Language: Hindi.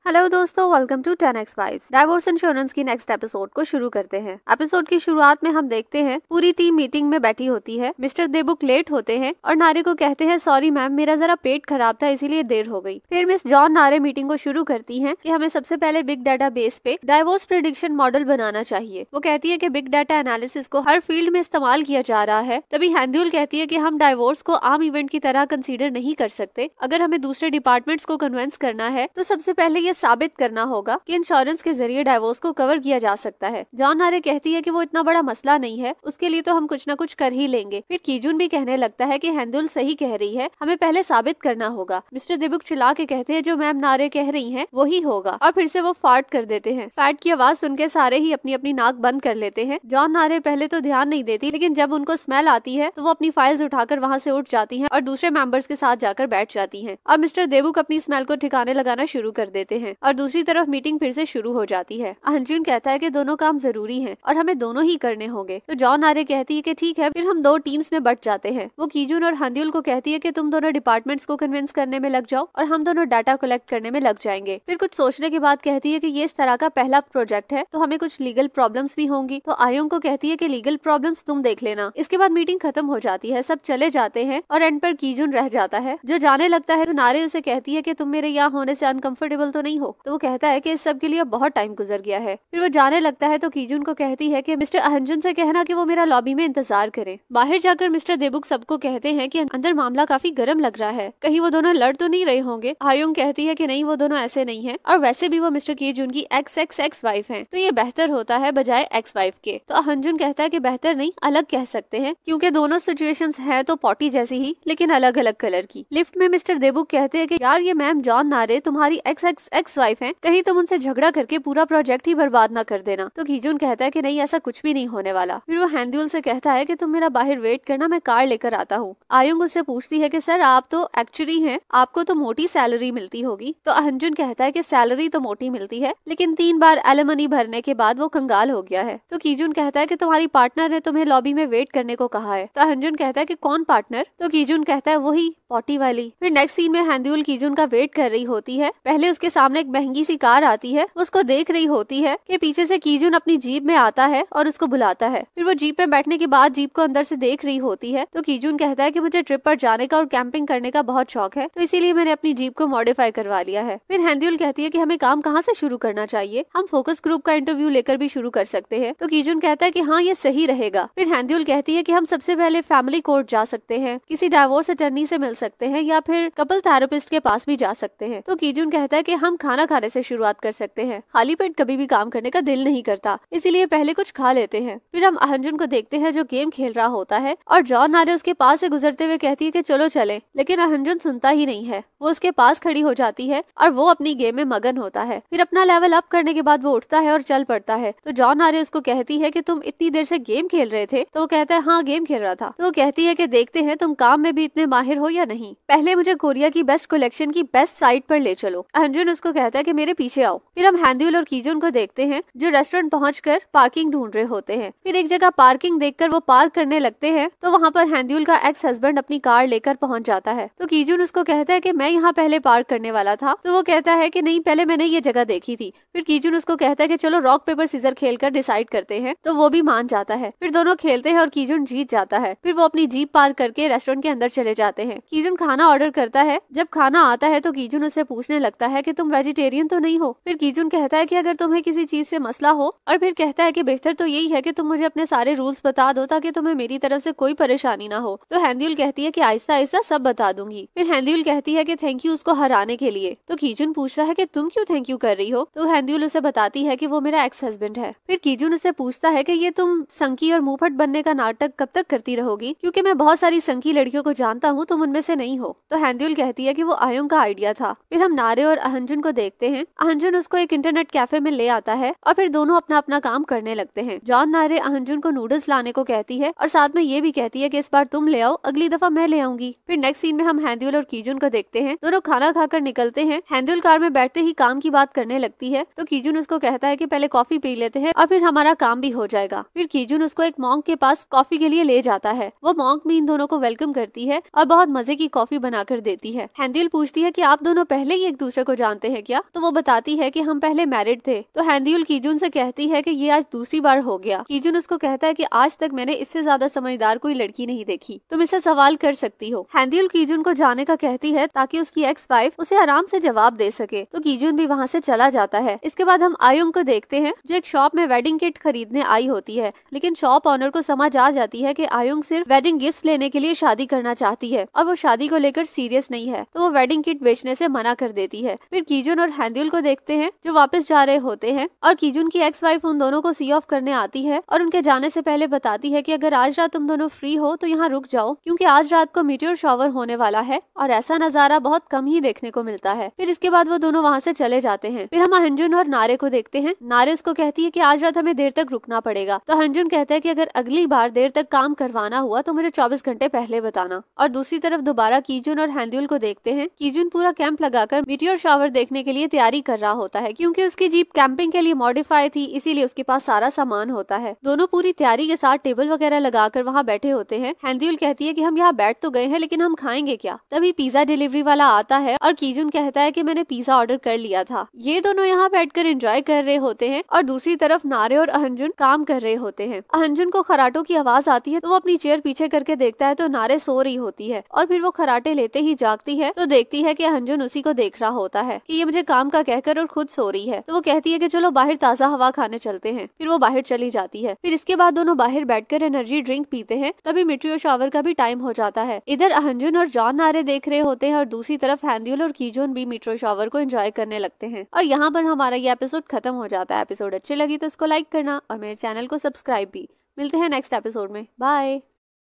हेलो दोस्तों, welcome to 10x vibes. Divorce insurance की नेक्स्ट एपिसोड को शुरू करते हैं। एपिसोड की शुरुआत में हम देखते हैं पूरी टीम मीटिंग में बैठी होती है। मिस्टर देबुक लेट होते हैं और नारे को कहते हैं सॉरी मैम, मेरा जरा पेट खराब था इसीलिए देर हो गई। फिर मिस जॉन नारे मीटिंग को शुरू करती हैं कि हमें सबसे पहले बिग डाटा बेस पे डाइवोर्स प्रेडिक्शन मॉडल बनाना चाहिए। वो कहती है कि बिग डाटा एनालिसिस को हर फील्ड में इस्तेमाल किया जा रहा है। तभी हैंड्यूल कहती है कि हम डाइवोर्स को आम इवेंट की तरह कंसीडर नहीं कर सकते। अगर हमें दूसरे डिपार्टमेंट्स को कन्विंस करना है तो सबसे पहले ये साबित करना होगा कि इंश्योरेंस के जरिए डाइवोर्स को कवर किया जा सकता है। जॉन नारे कहती है कि वो इतना बड़ा मसला नहीं है, उसके लिए तो हम कुछ न कुछ कर ही लेंगे। फिर कीजून भी कहने लगता है कि हैंडुल सही कह रही है, हमें पहले साबित करना होगा। मिस्टर देबुक चिल्ला के कहते हैं जो मैम नारे कह रही हैं वही होगा, और फिर से वो फार्ट कर देते हैं। फैट की आवाज सुनकर सारे ही अपनी अपनी नाक बंद कर लेते हैं। जॉन नारे पहले तो ध्यान नहीं देती, लेकिन जब उनको स्मेल आती है तो वो अपनी फाइल्स उठाकर वहाँ से उठ जाती हैं और दूसरे मेंबर्स के साथ जाकर बैठ जाती हैं। अब मिस्टर देबुक अपनी स्मेल को ठिकाने लगाना शुरू कर देते हैं और दूसरी तरफ मीटिंग फिर से शुरू हो जाती है। अहंजुन कहता है कि दोनों काम जरूरी हैं और हमें दोनों ही करने होंगे। तो जॉन नारे कहती है कि ठीक है, फिर हम दो टीम्स में बट जाते हैं। वो कीजून और हंड्यूल को कहती है कि तुम दोनों डिपार्टमेंट्स को कन्विंस करने में लग जाओ और हम दोनों डाटा कलेक्ट करने में लग जाएंगे। फिर कुछ सोचने के बाद कहती है कि ये इस तरह का पहला प्रोजेक्ट है तो हमें कुछ लीगल प्रॉब्लम्स भी होंगी। तो आयोंग को कहती है कि लीगल प्रॉब्लम्स तुम देख लेना। इसके बाद मीटिंग खत्म हो जाती है, सब चले जाते हैं और एंड पर कीजून रह जाता है। जो जाने लगता है तो नारे उसे कहती है कि तुम मेरे यहाँ होने से अनकंफर्टेबल तो नहीं हो। तो वो कहता है कि इस सब के लिए बहुत टाइम गुजर गया है। फिर वो जाने लगता है तो कीजून को कहती है कि मिस्टर अहंजुन से कहना कि वो मेरा लॉबी में इंतजार करे। बाहर जाकर मिस्टर देबुक सबको कहते हैं कि अंदर मामला काफी गर्म लग रहा है, कहीं वो दोनों लड़ तो नहीं रहे होंगे। आयोंग कहती है कि नहीं, वो दोनों ऐसे नहीं है और वैसे भी वो मिस्टर कीजून की एक्स वाइफ है, तो ये बेहतर होता है बजाय एक्स वाइफ के। तो अहंजुन कहता है कि बेहतर नहीं, अलग कह सकते हैं, क्योंकि दोनों सिचुएशंस है तो पॉटी जैसी ही लेकिन अलग अलग कलर की। लिफ्ट में मिस्टर देबुक कहते हैं कि यार ये मैम जॉन नारे तुम्हारी एक्स वाइफ है, कहीं तुम उनसे झगड़ा करके पूरा प्रोजेक्ट ही बर्बाद ना कर देना। तो कीजून कहता है कि नहीं, ऐसा कुछ भी नहीं होने वाला। फिर वो हैंड्यूल से कहता है कि तुम मेरा बाहर वेट करना, मैं कार लेकर आता हूँ। आयोंग उससे पूछती है कि सर आप तो एक्चुअली हैं, आपको तो मोटी सैलरी मिलती होगी। तो अहंजुन कहता है कि सैलरी तो मोटी मिलती है, लेकिन 3 बार एलिमनी भरने के बाद वो कंगाल हो गया है। तो कीजून कहता है कि तुम्हारी पार्टनर ने तुम्हें लॉबी में वेट करने को कहा है। तो अहंजुन कहता है कि कौन पार्टनर? तो कीजून कहता है वही पॉटी वाली। फिर नेक्स्ट सीन में हैंड्यूल कीजून का वेट कर रही होती है। पहले उसके सामने एक महंगी सी कार आती है, उसको देख रही होती है कि पीछे से कीजून अपनी जीप में आता है और उसको बुलाता है। फिर वो जीप में बैठने के बाद जीप को अंदर से देख रही होती है। तो कीजून कहता है कि मुझे ट्रिप पर जाने का और कैंपिंग करने का बहुत शौक है, तो इसीलिए मैंने अपनी जीप को मॉडिफाई करवा लिया है। फिर हैंड्यूल कहती है कि हमें काम कहाँ से शुरू करना चाहिए, हम फोकस ग्रुप का इंटरव्यू लेकर भी शुरू कर सकते हैं। तो कीजून कहता है कि हाँ, ये सही रहेगा। फिर हैंड्यूल कहती है कि हम सबसे पहले फैमिली कोर्ट जा सकते हैं, किसी डाइवोर्स अटर्नी से मिल सकते हैं या फिर कपल थेरेपिस्ट के पास भी जा सकते हैं। तो कीजून कहता है कि हम खाना खाने से शुरुआत कर सकते हैं, खाली पेट कभी भी काम करने का दिल नहीं करता, इसीलिए पहले कुछ खा लेते हैं। फिर हम अहंजुन को देखते हैं जो गेम खेल रहा होता है और जॉन नारे उसके पास से गुजरते हुए कहती है कि चलो चले, लेकिन अहंजुन सुनता ही नहीं है। वो उसके पास खड़ी हो जाती है और वो अपनी गेम में मगन होता है। फिर अपना लेवल अप करने के बाद वो उठता है और चल पड़ता है। तो जॉन नारे उसको कहती है कि तुम इतनी देर से गेम खेल रहे थे? तो वो कहता है हाँ, गेम खेल रहा था। तो वो कहती है कि देखते हैं तुम काम में भी इतने माहिर हो या नहीं, पहले मुझे कोरिया की बेस्ट कलेक्शन की बेस्ट साइट पर ले चलो। अहंजुन उसको कहता है कि मेरे पीछे आओ। फिर हम हैंड्यूल और कीजून को देखते हैं जो रेस्टोरेंट पहुंचकर पार्किंग ढूंढ रहे होते हैं। फिर एक जगह पार्किंग देखकर वो पार्क करने लगते हैं तो वहाँ पर हैंड्यूल का एक्स हस्बैंड अपनी कार लेकर पहुंच जाता है। तो कीजून उसको कहता है कि मैं यहाँ पहले पार्क करने वाला था। तो वो कहता है कि नहीं, पहले मैंने ये जगह देखी थी। फिर कीजून उसको कहता है कि चलो रॉक पेपर सीजर खेल कर डिसाइड करते हैं। तो वो भी मान जाता है। फिर दोनों खेलते हैं और कीजून जीत जाता है। फिर वो अपनी जीप पार्क करके रेस्टोरेंट के अंदर चले जाते हैं। कीजून खाना ऑर्डर करता है। जब खाना आता है तो कीजून उससे पूछने लगता है कि तुम वेजिटेरियन तो नहीं हो? फिर कीजून कहता है कि अगर तुम्हें किसी चीज से मसला हो, और फिर कहता है कि बेहतर तो यही है कि तुम मुझे अपने सारे रूल्स बता दो ताकि तुम्हें मेरी तरफ से कोई परेशानी ना हो। तो हैंड्यूल कहती है कि आहिस्ता आहिस्ता सब बता दूंगी। फिर हैंड्यूल कहती है कि थैंक यू उसको हराने के लिए। तो कीजून पूछता है कि तुम क्यों थैंक यू कर रही हो? तो हैंड्यूल उसे बताती है कि वो मेरा एक्स हस्बैंड है। फिर कीजून उसे पूछता है कि ये तुम संकी और मुंहफट बनने का नाटक कब तक करती रहोगी, क्योंकि मैं बहुत सारी संकी लड़कियों को जानता हूँ, तुम उनमें से नहीं हो। तो हैंड्यूल कहती है कि वो आयोंग का आइडिया था। फिर हम नारे और अहंजुन को देखते हैं। अहंजुन उसको एक इंटरनेट कैफे में ले आता है और फिर दोनों अपना अपना काम करने लगते हैं। जॉन नारे अहंजुन को नूडल्स लाने को कहती है और साथ में ये भी कहती है कि इस बार तुम ले आओ, अगली दफा मैं ले आऊंगी। फिर नेक्स्ट सीन में हम हैंड्यूल और कीजून को देखते हैं। दोनों खाना खाकर निकलते हैं। हैंड्यूल कार में बैठते ही काम की बात करने लगती है। तो कीजून उसको कहता है कि पहले कॉफी पी लेते हैं और फिर हमारा काम भी हो जाएगा। फिर कीजून उसको एक मॉन्क के पास कॉफी के लिए ले जाता है। वो मॉन्क भी इन दोनों को वेलकम करती है और बहुत मजे की कॉफी बनाकर देती है। हैंड्यूल पूछती है कि आप दोनों पहले ही एक दूसरे को जानते हैं क्या? तो वो बताती है कि हम पहले मैरिड थे। तो हैंदियुल कीजुन से कहती है कि ये आज दूसरी बार हो गया। कीजुन उसको कहता है कि आज तक मैंने इससे ज्यादा समझदार कोई लड़की नहीं देखी, तुम इससे सवाल कर सकती हो। हैंदियुल कीजुन को जाने का कहती है ताकि उसकी एक्स वाइफ उसे आराम से जवाब दे सके। तो कीजुन भी वहाँ से चला जाता है। इसके बाद हम आयुंग को देखते हैं जो एक शॉप में वेडिंग किट खरीदने आई होती है, लेकिन शॉप ऑनर को समझ आ जाती है कि आयुंग सिर्फ वेडिंग गिफ्ट्स लेने के लिए शादी करना चाहती है और वो शादी को लेकर सीरियस नहीं है, तो वो वेडिंग किट बेचने से मना कर देती है। फिर कीजुन और हैंदियुल को देखते हैं जो वापस जा रहे होते हैं और कीजुन की एक्स वाइफ उन दोनों को सी ऑफ करने आती है और उनके जाने से पहले बताती है कि अगर आज रात तुम दोनों फ्री हो तो यहाँ रुक जाओ, क्योंकि आज रात को मीटियोर शॉवर होने वाला है और ऐसा नजारा बहुत कम ही देखने को मिलता है। फिर इसके बाद वो दोनों वहाँ से चले जाते हैं। फिर हम हंजुन और नारे को देखते हैं। नारे उसको कहती है कि आज रात हमें देर तक रुकना पड़ेगा। तो हंजुन कहता है कि अगर अगली बार देर तक काम करवाना हुआ तो मुझे 24 घंटे पहले बताना। और दूसरी तरफ दोबारा कीजुन और हैंदियुल को देखते हैं। कीजुन पूरा कैंप लगाकर मीटियोर शॉवर देखने के लिए तैयारी कर रहा होता है, क्योंकि उसकी जीप कैंपिंग के लिए मॉडिफाई थी, इसीलिए उसके पास सारा सामान होता है। दोनों पूरी तैयारी के साथ टेबल वगैरह लगाकर वहाँ बैठे होते हैं। हैंदियुल कहती है कि हम यहाँ बैठ तो गए हैं लेकिन हम खाएंगे क्या? तभी पिज्जा डिलीवरी वाला आता है और कीजुन कहता है कि मैंने पिज्जा ऑर्डर कर लिया था। ये दोनों यहाँ बैठकर एंजॉय कर रहे होते हैं और दूसरी तरफ नारे और अहंजुन काम कर रहे होते हैं। अहंजुन को खराटों की आवाज आती है तो वो अपनी चेयर पीछे करके देखता है तो नारे सो रही होती है और फिर वो खराटे लेते ही जागती है तो देखती है कि अहंजुन उसी को देख रहा होता है कि ये मुझे काम का कहकर और खुद सो रही है। तो वो कहती है कि चलो बाहर ताजा हवा खाने चलते हैं। फिर वो बाहर चली जाती है। फिर इसके बाद दोनों बाहर बैठकर एनर्जी ड्रिंक पीते हैं। तभी मीटियोर शॉवर का भी टाइम हो जाता है। इधर अहंजुन और जॉन नारे देख रहे होते हैं और दूसरी तरफ हैंदियुल और कीजुन भी मीटियोर शॉवर को एंजॉय करने लगते हैं। और यहाँ पर हमारा ये एपिसोड खत्म हो जाता है। एपिसोड अच्छी लगी तो इसको लाइक करना और मेरे चैनल को सब्सक्राइब भी। मिलते हैं नेक्स्ट एपिसोड में। बाय।